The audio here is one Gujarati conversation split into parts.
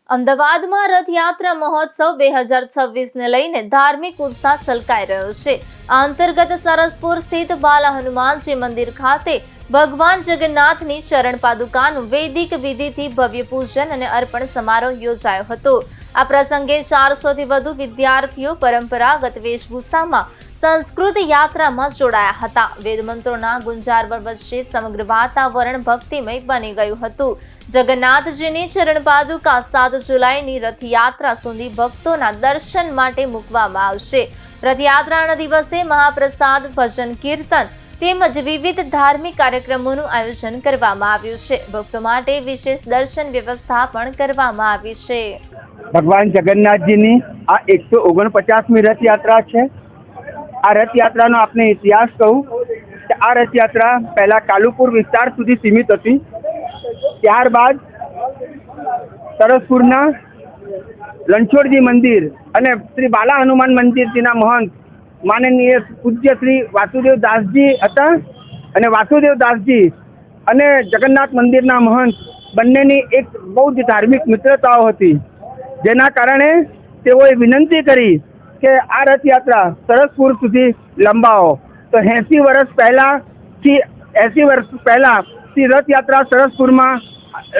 અમદાવાદમાં રથયાત્રા મહોત્સવ 2026ને લઈને ધાર્મિક ઉત્સાહ છલકાઈ રહ્યો છે। આ અંતર્ગત સરસપુર સ્થિત બાલા હનુમાનજી મંદિર ખાતે ભગવાન જગન્નાથની ચરણ પાદુકાનું વૈદિક વિધિથી ભવ્ય પૂજન અને અર્પણ સમારોહ યોજાયો હતો। આ પ્રસંગે 400થી વધુ વિદ્યાર્થીઓ પરંપરાગત વેશભૂષામાં સંસ્કૃત યાત્રામાં જોડાયા હતા। વેદ મંત્રોના ગુંજારવણ વચ્ચે સમગ્ર વાતાવરણ ભક્તિમય બની ગયું હતું। જગન્નાથજીની ચરણ પાદુકા 7 જુલાઈની રથયાત્રા સુધી ભક્તોના દર્શન માટે મૂકવામાં આવશે। રથયાત્રાના દિવસે મહાપ્રસાદ, ભજન કીર્તન તેમજ વિવિધ ધાર્મિક કાર્યક્રમોનું આયોજન કરવામાં આવ્યું છે। ભક્તો માટે વિશેષ દર્શન વ્યવસ્થા પણ કરવામાં આવી છે। ભગવાન જગન્નાથજીની આ 149મી રથયાત્રા છે। આ રથયાત્રાનો આપણે ઇતિહાસ કહું કે આ રથયાત્રા પહેલા કાલુપુર વિસ્તાર સુધી સીમિત હતી। ત્યારબાદ સરસપુરના રણછોડજી મંદિર અને શ્રી બાલા હનુમાન મંદિરના મહંત માનનીય પૂજ્ય શ્રી વાસુદેવ દાસજી હતા અને વાસુદેવ દાસજી અને જગન્નાથ મંદિરના મહંત બંનેની એક બહુ જ ધાર્મિક મિત્રતાઓ હતી, જેના કારણે તેઓએ વિનંતી કરી કે આ રથયાત્રા સરસપુર સુધી લંબાવો। તો 80 વર્ષ પહેલાથી રથયાત્રા સરસપુરમાં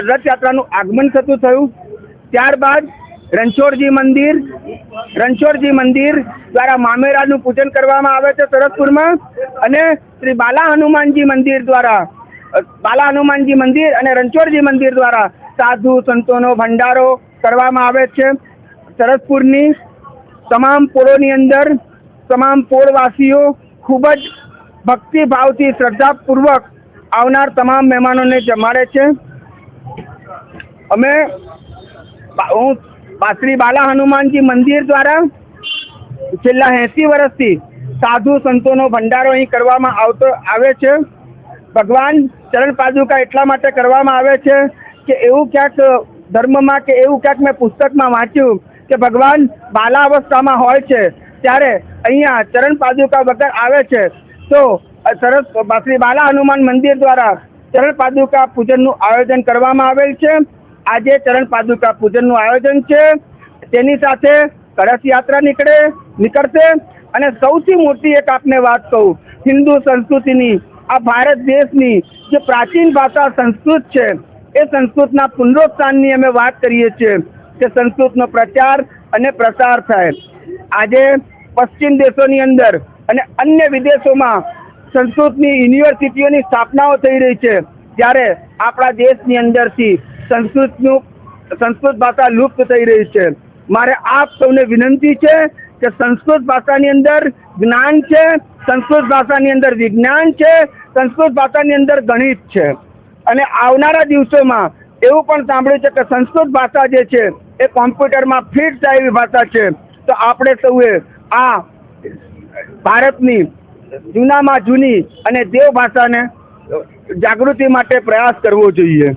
રથયાત્રાનું આગમન થતું થયું। ત્યારબાદ રણછોડજી મંદિર દ્વારા મામેરાનું પૂજન કરવામાં આવે છે સરસપુરમાં, અને શ્રી બાલા હનુમાનજી મંદિર અને રણછોડજી મંદિર દ્વારા સાધુ સંતોનો ભંડારો કરવામાં આવે છે। સરસપુરની તમામ પોળોની અંદર તમામ પોળવાસીઓ ખૂબ જ ભક્તિભાવથી શ્રદ્ધાપૂર્વક આવનાર તમામ મહેમાનોને જમાડે છે। હું શ્રી બાલા હનુમાનજી મંદિર દ્વારા છેલ્લા 80 વર્ષથી સાધુ સંતોનો ભંડારો અહીં કરવામાં આવે છે। ભગવાન ચરણ પાદુકા એટલા માટે કરવામાં આવે છે કે એવું ક્યાંક ધર્મમાં કે એવું ક્યાંક મેં પુસ્તકમાં વાંચ્યું કે ભગવાન બાલા અવસ્થામાં હોય છે ત્યારે અહીંયા ચરણ પાદુકા વગર આવે છે, તો શ્રી બાલા હનુમાન મંદિર દ્વારા ચરણ પાદુકા પૂજનનું આયોજન કરવામાં આવેલ છે। આજે ચરણ પાદુકા પૂજનનું આયોજન છે, તેની સાથે કળશ યાત્રા નીકળશે અને સૌથી મોટી એક આપને વાત કહું, હિન્દુ સંસ્કૃતિની આ ભારત દેશની જે પ્રાચીન ભાષા સંસ્કૃત છે એ સંસ્કૃતના પુનરોત્થાનની અમે વાત કરીએ છીએ કે સંસ્કૃતનો પ્રચાર અને પ્રસાર થાય। આજે પશ્ચિમ દેશોની અંદર અને અન્ય વિદેશોમાં સંસ્કૃતની યુનિવર્સિટીઓની સ્થાપનાઓ થઈ રહી છે, જ્યારે આપણા દેશની અંદરથી સંસ્કૃત ભાષા લુપ્ત થઈ રહી છે। મારે આપ સૌને વિનંતી છે કે સંસ્કૃત ભાષાની અંદર જ્ઞાન છે, સંસ્કૃત ભાષાની અંદર વિજ્ઞાન છે, સંસ્કૃત ભાષાની અંદર ગણિત છે, અને આવનારા દિવસોમાં એવું પણ સાંભળ્યું છે કે સંસ્કૃત ભાષા જે છે એ કોમ્પ્યુટરમાં ફિટ થાય એવી ભાષા છે। તો આપણે સૌએ આ ભારતની જૂનામાં જૂની અને દેવ ભાષાને જાગૃતિ માટે પ્રયાસ કરવો જોઈએ।